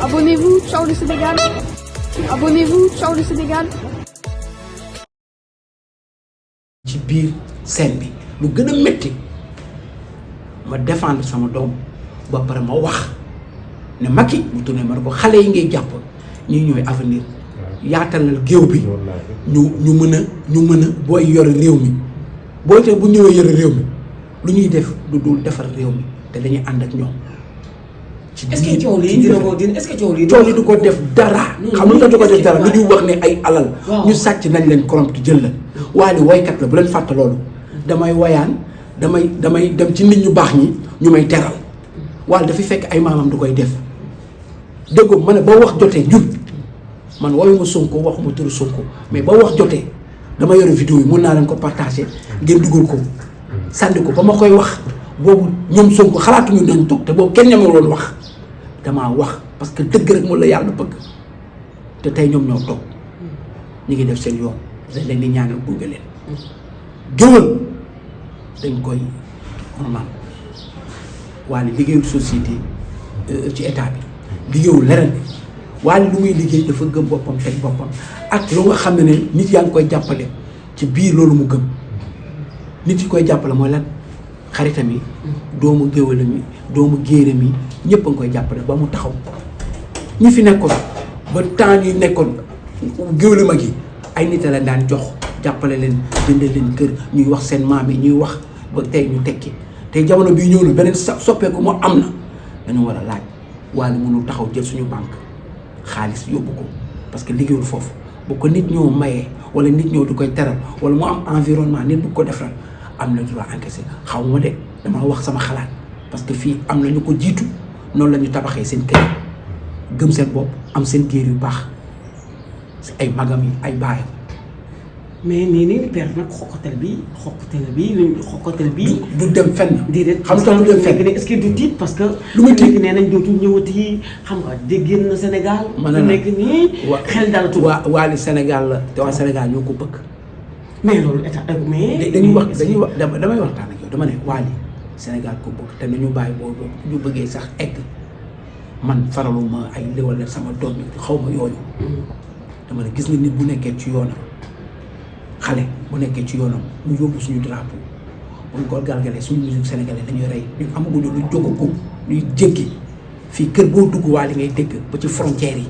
Abonnez-vous, ciao le Sénégal. Abonnez-vous, ciao le Sénégal. ci biir scène bi lu gën a métti ma défendre sama doom ba pare ma wax ne Macky mu tourné ma ne ko xale yi ngay jàpp ñii ñooy avenir yaatalal géew bi ñu mën a booy yore réew mi booy te bu ñëwee yore réew mi lu ñuy def lu dul defar réew mi te dañuy ànd ak ñoom. ci est-ce que coow lii dina ko est-ce que coow lii du ko def dara. xam nga du ko def dara lu ñuy wax ne ay alal. ñu sàcc nañ leen corrompre jël la. waaye woykat la bu leen fàtte loolu damay woyaan damay dem ci nit ñu baax ñi ñu may teral waaye dafay fekk ay maamam du koy def déggoo ma ne ba wax jotee ñun man woyuma Sonko waxuma turu Sonko mais ba wax jotee dama yore vidéo yi mun naa leen ko partager ngeen dugal ko sànni ko ba ma koy wax boobu ñoom Sonko xalaatuñu nañ toog te boobu kenn ñamul woon wax damaa wax parce que dëgg rek moom la yàlla bëgg te tey ñoom ñoo toog ñu ngi def seen yoon dañ leen di ñaanal gunge leen géwël dañ koy normal waaye liggéeyul société ci état bi liggéeyul leneen bi waaye lu muy liggéey dafa gëm boppam teg boppam ak lu nga xam ne nit yaa ngi koy jàppale ci biir loolu mu gëm nit yi koy jàppale mooy lan xaritam yi doomu géwëlam yi doomu géeram yi ñëpp a ngi koy jàppale ba mu taxaw ñi fi nekkoon ba temps yi nekkoon géwëlam ak yi ay nit la daan jox jàppale leen jëndal leen kër ñuy wax seen maam yi ñuy wax ba tey ñu tekki tey jamono bii ñëw na beneen soppeeku moo am na dañu war a laaj waaye mënul taxaw jël suñu banque xaalis yóbbu ko parce que liggéeyul foofu bu ko nit ñëw mayee wala nit ñëw du koy teral wala mu am environnement nit bu ko defal am na droit encaissé xaw ma de dama wax sama xalaat parce que fii am na ñu ko jiitu noonu la ñu tabaxee seen kër gëm seen bopp am seen géer yu baax si ay magam yi ay baayam. mais nii père nag xoqatal bi du dem fenn. déedéet xam nga du dem fenn est-ce que du tiit parce que. lu muy tiit nee nañ dootul ñëwati xam nga déggéen na Sénégal. mën na nekk nii xel dalatul. waa Sénégal la te waa Sénégal ñoo ko bëgg. mais loolu état mais. dañuy wax damay waxtaan ak yow dama ne waa Sénégal ko bëgg te nañu bàyyi boobu ñu bëggee sax egg man faraluma ay léwal la sama doom yi xaw ma yooyu. dama ne gis nga nit bu nekkee ci yoonam. xale bu nekkee ci yoonam mu yóbbu suñu drapeau buñ ko galgalee suñu musique sénégalais dañuy rey ñun amaguñu lu jógagum ñuy jéggi fii kër boo dugg waa li ngay dégg ba ci frontières yi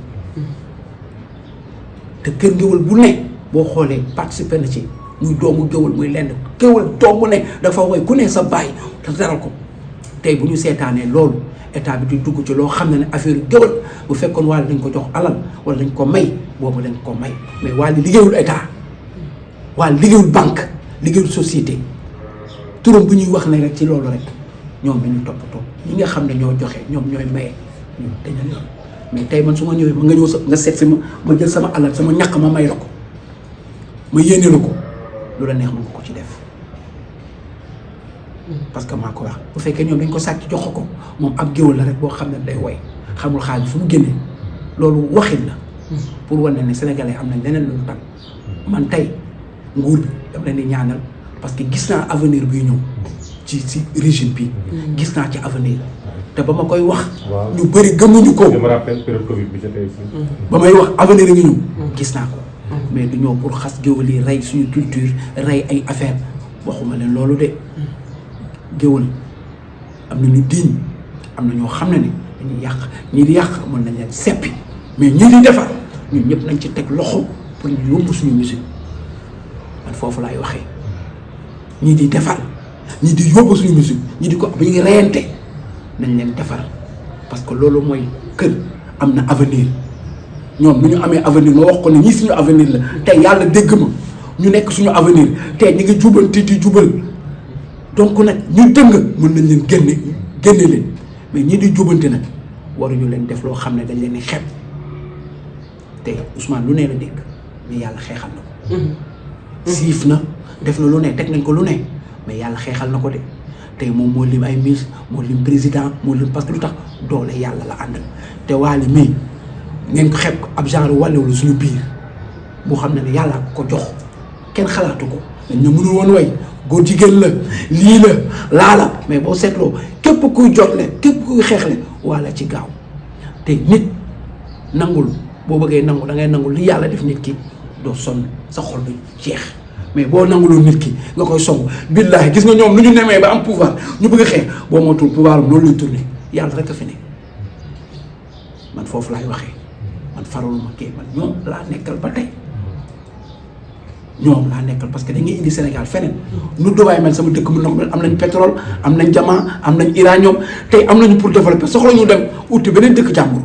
te kër géwël bu ne boo xoolee participer na ci muy doomu géwël muy lenn géwël doom bu ne dafa woy ku ne sa baay te daral ko tey bu ñu seetaanee loolu état bi di dugg ci loo xam ne affaire géwël bu fekkoon waa dañ ko jox alal wala dañ ko may boobu dañ ko may mais waa liggéeyul état waaye liggéeyul banque liggéeyul société turam bu ñuy wax ne rek ci loolu rek ñoom dañu toppatoo ñi nga xam ne ñoo joxe ñoom ñooy maye ñun dañu yor mais tey man su ma ñëwee nga ñëw nga seet si ma jël sama alal sama ñàkk ma may la ko ma yéene la ko lu la neex mën nga ko ci def parce que maa ko wax bu fekkee ñoom dañ ko sàcc jox ko moom ab géwël la rek boo xam ne day woy xamul xaalis fu mu génnee loolu waxin la pour wane ne sénégalais am nañ leneen lu tam man tey nguur bi dama leen di ñaanal parce que gis naa avenir buy ñëw ci régime bi gis naa ci avenir te ba ma koy wax ñu bëri gëmuñu ko ba may wax avenir a ngi ñëw gis naa ko mais du ñëw pour xas géwël yi rey suñu culture rey ay affaire waxuma leen loolu de géwël am na ñu diñ am na ñoo xam ne dañuy yàq ñii di yàq mën nañ leen seppi mais ñii di defar ñun ñëpp nañ ci teg loxo pour ñu yóbbu suñu musique man foofu laay waxee ñii di defar ñii di yóbbu suñu musique ñii di ko bu ñu ngi reyante nañ leen defar parce que loolu mooy kër am na avenir ñoom bu ñu amee avenir ma wax ko ne ñii suñu avenir la tey yàlla dégg ma ñu nekk suñu avenir tey ñi ngi jubanti di jubal donc nag ñu dëng mën nañ leen génne leen mais ñii di jubante nag waruñu leen def loo xam ne dañ leen di xeeb tey Ousmane lu ne la dégg mais yàlla xeexal na ko siif na def na lu ne teg nañ ko lu ne mais yàlla xeexal na ko de tey moom moo lim ay ministre moo lim président moo lim parce que lu tax doole yàlla la àndal te waali mii ngeen ko xeeb ko ab genre wàllewlu suñu biir boo xam ne yàlla ko jox kenn xalaatu ko dañ ne mënul woon way góor jigéen la lii la laala mais boo seetloo képp kuy jotle képp kuy xeexle wala ci gaaw te nit nangul boo bëggee nangu da ngay nangul li yàlla def nit ki doo sonn sa xol du jeex mais boo nanguloo nit ki nga koy song billaahi gis nga ñoom lu ñu nemee ba am pouvoir ñu bëgg a xeex boo mootul pouvoir am loolu lay tourné yàlla rek a fi ne man foofu laay waxee man faraluma kii man ñoom laa nekkal ba tey ñoom laa nekkal parce que dañuy indi Sénégal feneen nu Dubaï mel sama dëkk mu ndox mel am nañ pétrole am nañ diamant am nañ uranium tey am nañu pour développer soxla ñu dem uti beneen dëkk jàmbur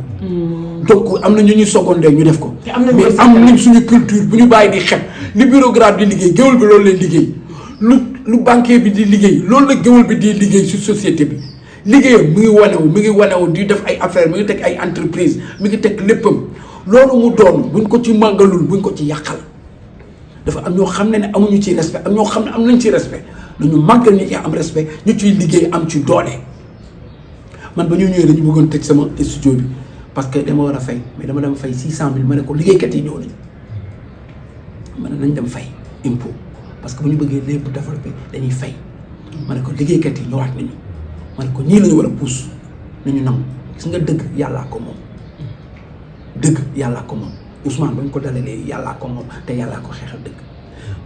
donc am na ñu ñuy secondaire ñu def ko mais am nañ suñu culture bu ñu bàyyi di xeb li bureaucrate di liggéey géwél bi loolu lay liggéey lu banquier bi di liggéey loolu la géwél bi di liggéey sur société bi liggéeyam mi ngi wanewu di def ay affaire mi ngi teg ay entreprise mi ngi teg léppam loolu mu doon buñ ko ci màggalul buñ ko ci yàqal dafa am ñoo xam ne amuñu ci respect am ñoo xam ne am nañ ci respect nañu màggal ñi ci am respect ñu ciy liggéey am ci doole man ba ñu ñëwee dañu bëggoon tëj sama studio bi parce que dama war a fay mais dama dem fay 600 000 ma ne ko liggéeykat yi ñëw nañu ma ne nañ dem fay impôt parce que bu ñu bëggee lépp développé dañuy fay ma ne ko liggéeykat yi ñëwaat nañu ma ne ko ñii la ñu war a pousse nañu nangu gis nga dëgg yàllaa ko moom dëgg yàllaa ko moom Ousmane ba ñu ko dalalee yàllaa ko moom te yàllaa ko xeexal dëgg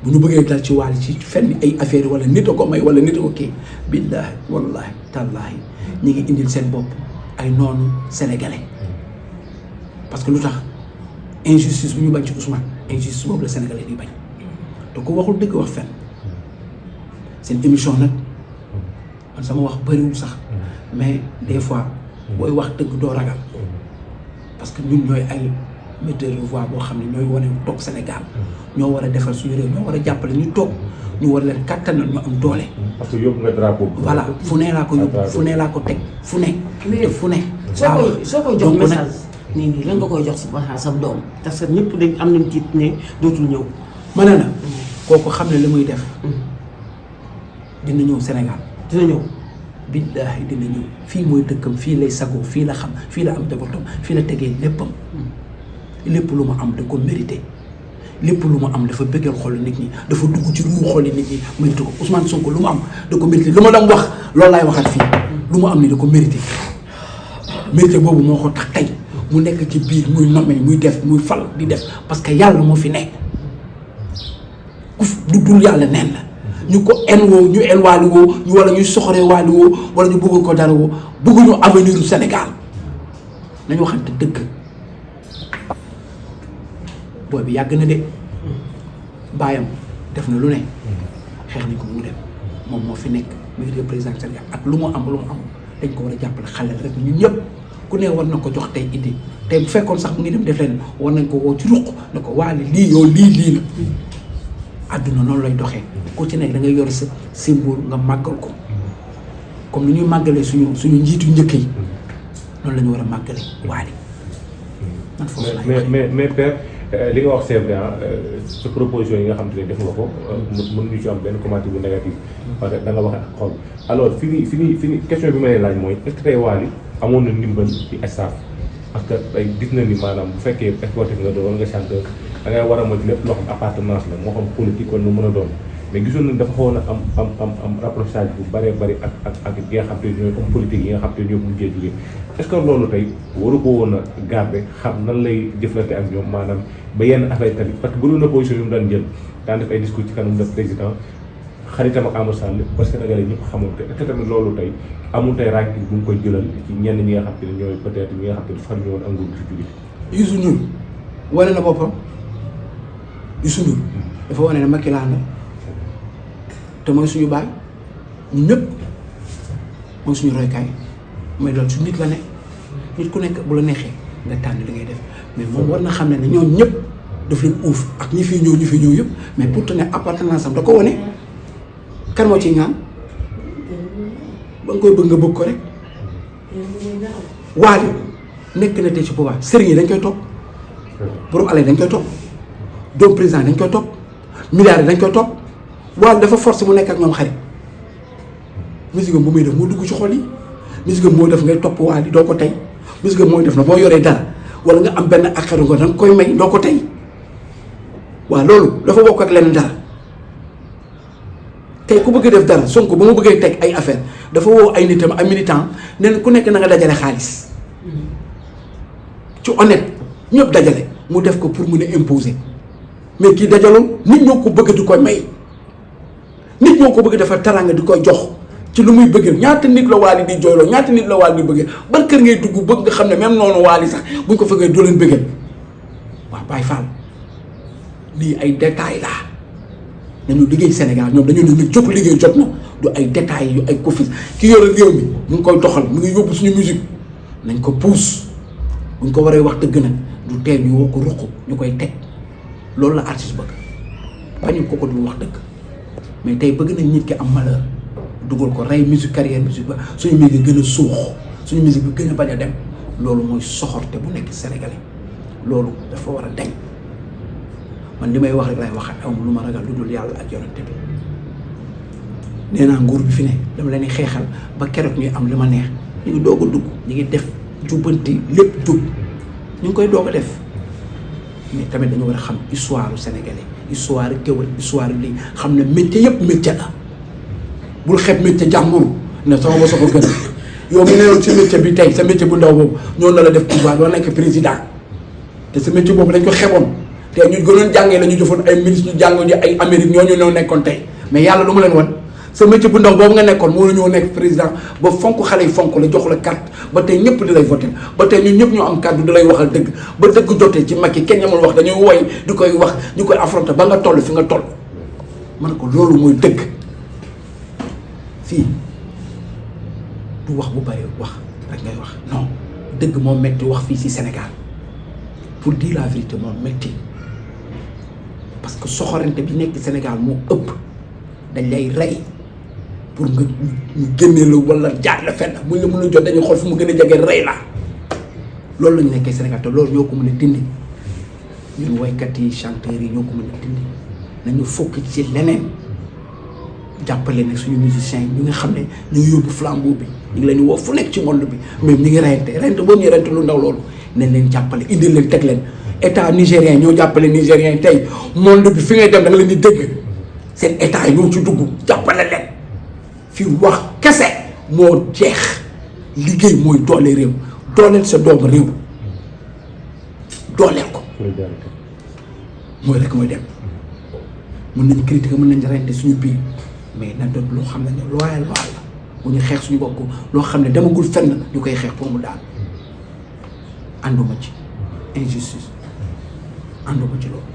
bu ñu bëggee dal ci wàll ci fenn ay affaire wala nit a ko may wala nit a ko kii billaahi wallaahi tallaahi ñi ngi indil seen bopp ay noonu sénégalais parce que lu tax injustice bu ñu bañ ci Ousmane injustice boobu la sénégalais di bañ te ku waxul dëgg wax fenn seen émission nag man sama wax bëriwul sax mais des fois booy wax dëgg doo ragal parce que ñun ñooy ay metteur de voix boo xam ne ñooy wane toog Sénégal ñoo war a defal suñu réew ñoo war a jàppale ñu toog ñu war leen kattanal ñu am doole. parce que yóbbu nga drapeau. voilà fu ne laa ko yóbbu fu ne laa ko teg fu ne. te fu ne. soo koy jox message nii lan nga koy jox sa doom parce que ñëpp dañ am nañ tiit ne dootul ñëw. ma ne la kooku xam ne li muy def dina ñëw Sénégal. dina ñëw. billaahi dina ñëw fii mooy dëkkam fii lay sagoo fii la xam fii la am jabatam fii la tegee léppam lépp lu mu am da ko mérité lépp lu mu am dafa bëggal xolu nit ñi dafa dugg ci lu xoli nit ñi mérité ko Ousmane Sonko lu mu am da ko mérité lu ma doon wax loolu laay waxaat fii lu mu am ni da ko mérité mérité boobu moo ko tax tey mu nekk ci biir muy nommé muy def muy fal di def parce que yàlla moo fi nekk ku du dul yàlla neen la ñu ko en woo ñu en waali woo ñu wala ñuy soxoree waali woo wala ñu bëggul ko dara woo bëgguñu avenir u Sénégal nañu waxante dëgg booy bi yàgg na de baayam def na lu ne xeex nañ ko mu dem moom moo fi nekk muy représenté Sénégal ak lu mu am dañ ko war a jàppale xale rek ñun ñëpp ku ne war na ko jox tey idée tey bu fekkoon sax mu ngi dem def leen war nañ ko woo ci ruq ne ko waali lii yow lii la àdduna noonu lay doxee ku ci nekk da ngay yor sa symbole nga màggal ko comme ni ñuy màggalee suñu njiitu njëkk yi noonu la ñu war a màggalee waali man foofu laay mais père li nga wax c'est vrai sa proposition yi nga xam te ne def nga ko mën ñu ci am benn commentaire bu négatif parce que da nga wax ak xol alors fi ni question bi ma lay laaj mooy est-ce que tey Wally amoon na ndimbal ci staff parce que tey gis na ni maanaam bu fekkee sportif nga doon wala nga chanteur da ngay war a moytu lépp loo xam appartenance la moo xam politique wala lu mën a doon mais gisoon nañ dafa xawoon a am rapprochage bu bëree bëri ak yi nga xam te ñooy homme politique yi nga xam te ñoo mujjee jógee est-ce que loolu tey waru ko woon a garder xam nan lay jëflante ak ñoom maanaam ba yenn affaire tamit parce que bëri na position yu mu daan jël daan def ay discours ci kanam def président xaritam ak Amadou Sall parce que Sénégalais ñëpp xamoon ko est-ce que tamit loolu tey amul tey rancune bu mu koy jëlal ci ñenn ñi nga xam te ne ñooy peut-être ñi nga xam te ne far ñu woon ak nguur si jóge Youssou Ndour wane na boppam Youssou Ndour dafa wane ne Macky laa te mooy suñu baay ñun ñëpp mooy suñu roykaay mooy loolu su nit la ne nit ku nekk bu la neexee nga tànn li ngay def mais moom war na xam ne ñoom ñëpp daf leen uuf ak ñi fi ñëw yëpp mais pour te ne appartenance am da ko wane kan moo ciy ñaan ba nga koy bëgg nga bëgg ko rek Wally nekk na tey ci pouvoir sëriñ yi dañ koy topp borom alal dañ koy topp doomu président dañ koy topp milliards dañ koy topp Wally dafa force mu nekk ak ñoom xarit musique bu muy def moo dugg ci xol yi musique moo def ngay topp Wally doo ko tey musique mooy def na boo yoree dara wala nga am benn akkaru nga danga koy may doo ko tey waaw loolu dafa bokk ak leneen dara tey ku bëgg def dara Sonko ba mu bëggee teg ay affaire dafa woo ay nitam ay militant nen ku nekk na nga dajale xaalis ci honnête ñëpp dajale mu def ko pour mun a imposer mais kii dajalul nit ñoo ko bëgg di koy may nit ñoo ko bëgg dafa taranga di koy jox ci lu muy bëggee ñaata nit la Wally di jooyloo ñaata nit la Wally di bëggee ban kër ngay dugg bëgg nga xam ne même noonu Wally sax buñ ko fëggee doo leen bëggee waaw Baye Fall lii ay détails la nañu liggéey Sénégal ñoom dañoo ne ñu jóg liggéey jot na du ay détails yu ay kofis ki yore réew mi mu ngi koy doxal mu ngi yóbbu suñu musique nañ ko pousse buñ ko waree wax dëgg nag du tee ñu woo ko ruq ñu koy teg loolu la artiste bëgg bañu ko dul wax dëgg mais tey bëgg nañ nit ki am malheur dugal ko rey musique carrière musique ba suñu musique gën a suux suñu musique bi gën a bañ a dem loolu mooy soxorte bu nekk Sénégalais loolu dafa war a deñ man li may wax rek lay waxat aw lu ma ragal lu dul yàlla ak yonent bi nee naa nguur bi fi ne dama leen di xeexal ba keroog ñuy am li ma neex ñu ngi doog a dugg ñu ngi def jubbanti lépp jub ñu ngi koy doog a def mais tamit dañu war a xam histoire sénégalais histoire kéwal histoire lii xam ne métier yëpp métier la bul xeeb métier jàmbur ne sama bopp ko gën yow mi ne yow ci métier bi tey sa métier bu ndaw boobu ñoo na la def pouvoir doo nekk président te sa métier boobu dañ ko xeeboon te ñu gënoon jàngee la ñu defoon ay ministre ñu jàng ji ay Amérique ñooñu ñoo nekkoon tey mais yàlla lu mu leen wan sa métier bu ndaw boobu nga nekkoon moo la ñoo nekk président ba fonk xale yi fonk la jox la carte ba tey ñëpp di lay voté ba tey ñun ñëpp ñoo am kàddu di lay waxal dëgg ba dëgg jotee ci Macky kenn ñamul wax dañuy woy di koy wax ñu koy affronté ba nga toll fi nga toll man ko loolu mooy dëgg fii du wax bu bari wax rek ngay wax non dëgg moo metti wax fii ci Sénégal pour dire la vérité moo metti parce que soxorante bi nekk Sénégal moo ëpp dañ lay rey pour nga ñu génnee la wala jaar la fenn buñ la mën a jot dañuy xool fu mu gën a jege rey la loolu la ñu nekkee Sénégal te loolu ñoo ko mën a dindi ñun woykat yi chanteurs yi ñoo ko mën a dindi nañu fokk ci leneen jàppale nag suñu musiciens yi ñi nga xam ne ñu ngi yóbbu flambeau bi ñu ngi leen di woo fu nekk ci monde bi même ñu ngi reyante boobu ñu reyante lu ndaw loolu nañ leen jàppale indil leen teg leen état nigérien ñoo jàppale nigérien tey monde bi fi ngay dem da nga leen di dégg seen état yi ñoo ci dugg jàppale leen fi wax kese moo jeex liggéey mooy doole réew dooleel sa doomu réew dooleel ko mooy rek mooy dem mën nañu critiquer mën nañu reyante suñu biir mais na doon loo xam ne loyal la bu ñu xeex suñu bokk loo xam ne demagul fenn ñu koy xeex pour mu daal ànduma ci injustice ànduma ci loolu.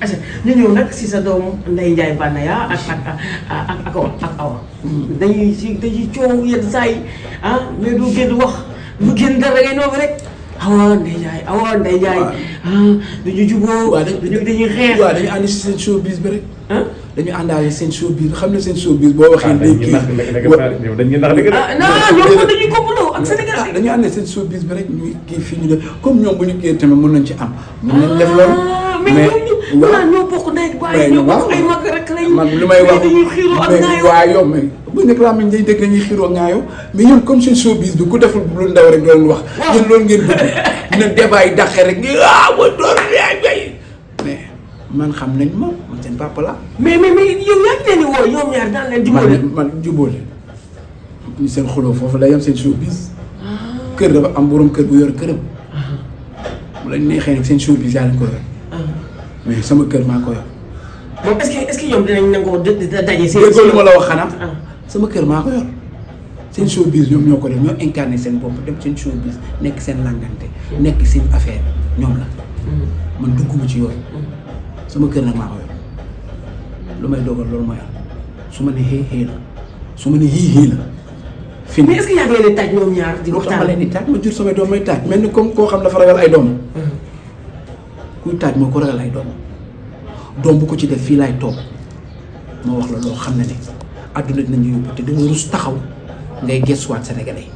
acca ñu ñëw nag si sa doomu Ndeye Ndiaye Banaya ak Awa. dañuy coow yenn saa yi mais du génn wax du génn dara ngay noonu rek Awa Ndeye Ndiaye dañu jubóo. waaw dañuy xeex. waaw dañu ànd si seen showbiz bi rek. dañu àndaale seen showbiz xam ne seen showbiz boo waxee. dañuy nax non dañuy complot ak Sénégal. dañu ànd seen showbiz bi rek ñuy kii fii ñu def comme ñoom bu ñu kii tamit mën nañ ci am. mën nañ def loolu. mais ñoo bokk ndey waaye ñoo bokk ay mag rek lañ. man li may wax dañuy xiiroo ak ngaayoo waaw yow mais bu nekk laa mañ day dégg dañuy xiiroo ngaayoo mais yéen comme seen showbiz bi ku deful lu ndaw rek doon wax. yéen loolu ngeen bëgg dina débat yi dàqee rek wa doon mais man xam nañ ma man seen papa la. mais yow yaa ngi leen di woo ñoom ñaar daan leen jubóole. man jubóole ñu seen xuloo foofu day am seen showbiz. kër dafa am borom kër bu yor këram. bu la neexee nag seen showbiz yaa leen ko yor. mais sama kër maa ko yor. bon est-ce que ñoom dinañ nangoo daje. seen déggoo lu ma la wax xanaa. sama kër maa ko yor. seen showbiz ñoom ñoo ko def ñoo incarné seen bopp dem seen showbiz nekk seen langante nekk seen affaire ñoom la. man dugguma ci yooyu. sama kër nag maa ko yor lu may dogal loolu mooy am su ma ne xëy la su ma ne xii la. fi mais est-ce que yaa ngi leen di taaj ñoom ñaar di waxtaan. ma leen di taaj ma jur samay doom may taaj mel ni comme koo xam dafa ragal ay doom. kuy taaj moo ko ragal ay doom bu ko ci def fii laay toog moo wax la loo xam ne ne àdduna dinañu yóbbu te danga rus taxaw ngay gëstuwaat Sénégalais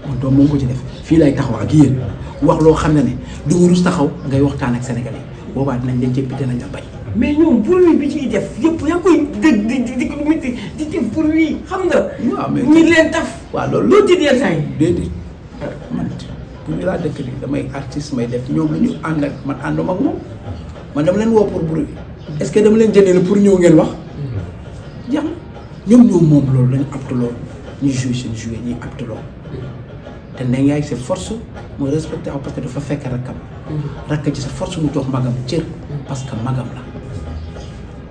man doom moom ko ci def fii laay taxaw ak yéen wax loo xam ne ne danga rus taxaw ngay waxtaan ak Sénégalais boobaa dinañ leen jëppi dinañ la bañ. mais ñoom bruit bi ciy def yëpp yaa ngi koy dégg di def bruit xam nga. waaw mais ñi leen taf. waaw loolu loo tiit yenn saa yi. déedéet man bu ñu laa dëkk bi damay artiste may def ñoom lu ñu ànd ak man ànduma ak moom man dama leen woo pour bruit est-ce que dama leen jëndee pour ñëw ngeen wax jeex na ñoom moom loolu lañu apte loolu ñu joué seen joué ñuy apte loolu te Ndeye Ndiaye c'est force mooy respecté aw parce que dafa fekk rakkam. rakk ci sa force mu jox magam cër. parce que magam la.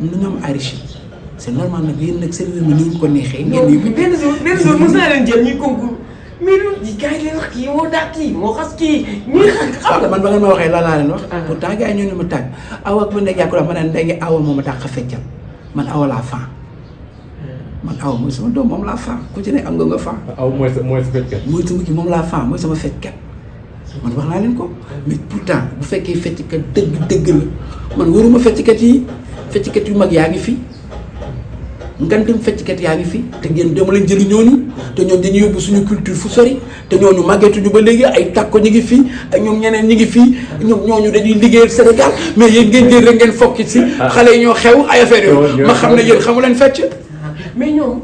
ñun ñoom Irish c'est normal nag yéen nag seen réew mi ni ñu ko neexee. ngeen di benn jour mos naa leen jël ñuy concours mais loolu gars yi leen wax kii moo daa kii moo xas kii ñuy xam man ba ngeen ma waxee lan laa leen wax. pourtant gars yi ñoo ne ma tàgg awa ak man de jàkku ma ne ndege awa moo ma dàq feccal man awa laa faa. man awa mooy sama doom moom laa faa ku ci ne am nga faa. aw mooy sa fecckat. mooy sama kii moom laa faa mooy sama fecckat man wax naa leen ko mais pourtant bu fekkee fecckat dëgg la man waruma fecckat yu mag yaa ngi fi ngandem fecckat yaa ngi fi te ngeen dama leen jëli ñooñu te ñoom dañuy yóbbu suñu culture fu sori te ñooñu màggeetuñu ba léegi ay tàkko ñu ngi fi ak ñoom ñeneen ñi ngi fi ñoom ñooñu dañuy liggéeyal Sénégal mais yéen ngeen jël rek ngeen fokki si xale yi ñoo xew ay affaire yooyu ma xam ne yéen xamu leen fecc mais ñoom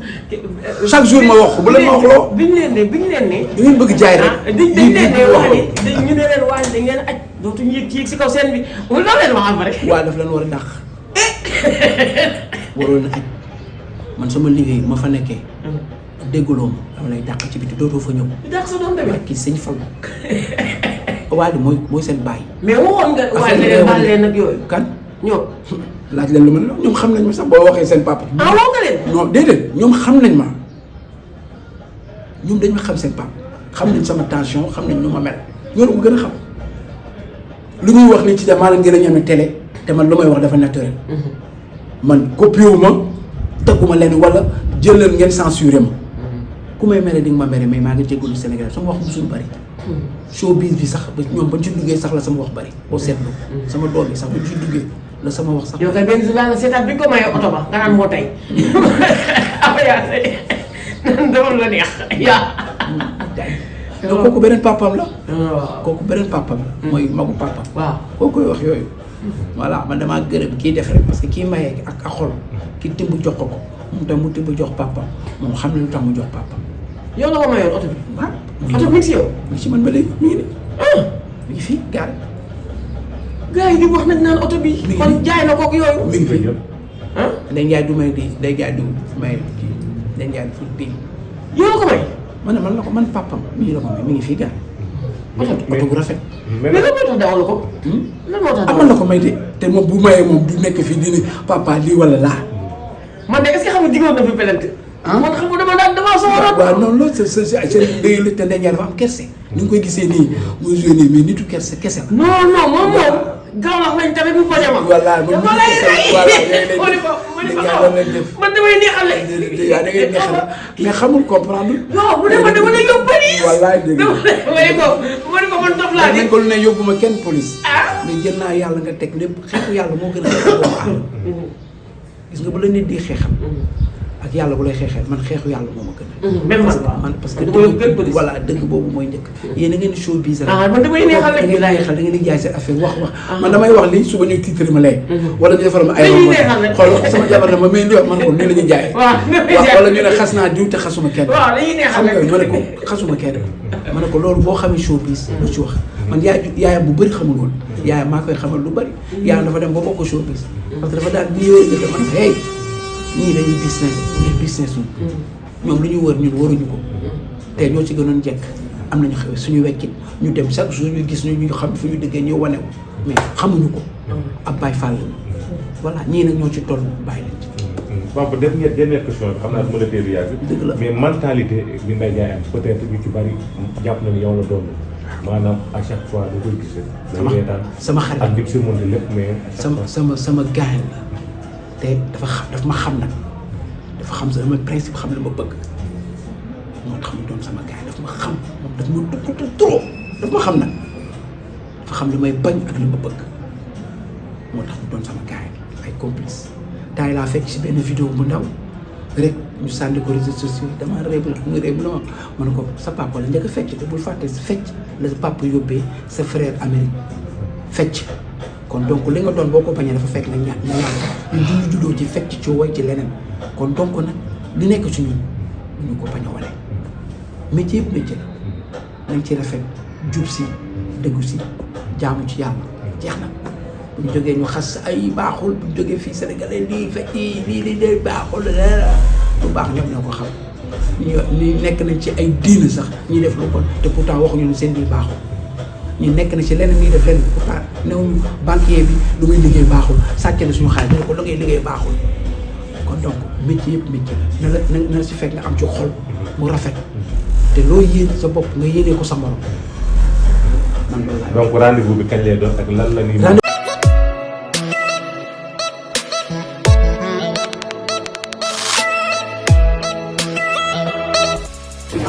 chaque jour ma wax ko bu leen ma wax loo biñu leen ne da ngeen bëgg jaay rek dañ leen ne wax ni ñu ne leen waale dañ leen aj dootuñu yëg ci yëg si kaw seen bi loolu leen wax am rek waaw daf leen war a dàq waroon na aj man sama liggéey ma fa nekkee dégguloo ma dama lay dàq ci biti dootoo fa ñëw dàq sa doom tamit kii sëñ Fall waaye mooy seen baay mais waxoon nga waaye leen baal leen nag yooyu kan ñoom laaj leen lu ma ne ñoom xam nañ ma sax boo waxee seen papa wax nga leen non déedéet ñoom xam nañ ma ñoom dañ ma xam seen papa xam nañ sama tension xam nañ nu ma mel ñoo ma gën a xam lu ñuy wax ni ci damaa la ngeen a ñeme télé te man lu may wax dafa naturel man copié wu ma tëgguma leen wala jël leen ngeen censuré ma ku may mere di nga ma mere mais maa ngi jégalu Sénégal sama wax musul bari showbiz bi sax ba ñoom bañ ci duggee sax la sama wax bari boo seetlu sama doom yi sax bañ ci duggee la sama wax sax yow kay benn jour laa la seetaat bi ñu ko mayee oto ba nga naan moo tey yaa tey nan dama la neex yaa donc kooku beneen papam la kooku beneen papam la mooy magu papam waaw koo koy wax yooyu voilà man damaa gërëm kii def rek parce que kii mayee ak xol kii timb jox ko moom tam mu timb jox papam moom xam ne lu tax mu jox papam yow la ko mayoon oto bi waaw oto bi mi ngi si yow mi ngi si man ba léegi mi ngi nii mi ngi fii gaare gars yi di wax nag naan oto bi kon jaay na kook yooyu mi ngi fii day jaay du may di day jaay du may kii day jaay fu bii yow la ko may man ne man la ko man papam mii la ko may mi ngi fii gaare oto bu rafet mais lan moo tax dawalu ko lan moo tax amal la ko may de te moom bu mayee moom du nekk fii di ne papa lii wala laa man de est-ce que xam nga diggoon na fi pelante man xam nga dama soxoroon waaw non loolu seen ndey la te ndey dafa am kerse ni nga koy gisee nii muy joué nii mais nitu kerse kese la non moom gaaw wax nañ tamit bu bañ a ma voilà dama lay man damay neexale yaa da ngay neexal mais xamul comprendre non bu dee man dama lay yóbbu police wallaay dégg ma ne ko man dof laa nañ ko lu ne yóbbu ma kenn police mais jël naa yàlla nga teg lépp xeexu yàlla moo gën a xeex doomu aadama gis nga bu la nit di xeexal ak yàlla bu lay xeexee man xeexu yàlla moo ma gën a même man parce que dëgg voilà dëgg boobu mooy njëkk yéen a ngeen di showbiz rek man damay neexal rek da ngeen di jaay seen affaire wax man damay wax lii suba ñuy titre ma lee wala ñu defal ma ay xool sama jabar na ma mais li wax man ko nii la ñuy jaayee wax wala ñu ne xas naa diw te xasuma kenn xam nga ma ne ko xasuma kenn ma ne ko loolu boo xamee showbiz lu ci wax man yaayam bu bëri xamul woon yaayam maa koy xamal lu bëri yaayam dafa dem ba bokk showbiz parce que dafa daal bi yooyu def man hey ñii dañuy business ñoom lu ñu wër ñun waruñu ko te ñoo ci gënoon jekk am nañu xew suñu wekkit ñu dem chaque jour ñu gis ñu xam fu ñu dëggee ñu wane ko mais xamuñu ko ab Baye Fall voilà ñii nag ñoo ci toll bàyyi leen ci. Papa dernière question bi xam naa su ma la teel yàgg. dëgg la mais mentalité bi Ndeye Ndiaye am peut-être ñu ci bari jàpp nañu yow la doon maanaam à chaque fois da koy gis. sama xarit ak di surmonter lépp mais. sama gaañ la te dafa ma xam nag dafa xam sama principe xam li ma bëgg moo tax mu doon sama gaañ dafa ma xam moom dafa ma dugg trop dafa ma xam nag dafa xam li may bañ ak li ma bëgg moo tax mu doon sama gaañ ay complice taay laa fekk si benn vidéo bu ndaw rek ñu sànni ko réseaux sociaux dama réew la ma ne ko sa papa la njëkk a fecc te bul fàtte fecc la sa papa yóbbee sa frère Amérique fecc kon donc li nga doon boo ko bañee dafa fekk na ñaar ñun du ñu juddoo ci fecc ci way ci leneen kon donc nag li nekk ci ñun ñu ko bañ a wane métier yëpp métier la nañ ci rafet jub si dëggu si jaamu ci yàlla jeex na bu ñu jógee ñu xas ay baaxul bu ñu jógee fii Sénégalais lii fekk lii de baaxul lu baax ñoom ñoo ko xam ñu nekk nañ ci ay diina sax ñuy def lu bon te pourtant waxuñu ne seen lii baaxul ñi nekk na ci leneen nii def leneen pourtant newuñu banquier bi lu muy liggéey baaxul sàcc na suñu xaalis ne ko lu ngay liggéey baaxul kon donc métier yëpp métier na la na si fekk nga am ci xol mu rafet te loo yéen sa bopp nga yéenee ko sa morom man loolu laa donc rendez-vous bi kañ lay doon ak lan la nii.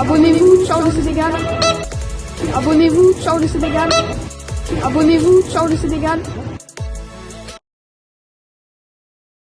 Abonnez-vous, ciao le Sénégal. Abonnez-vous, ciao le Sénégal. Abonnez-vous, ciao le Sénégal.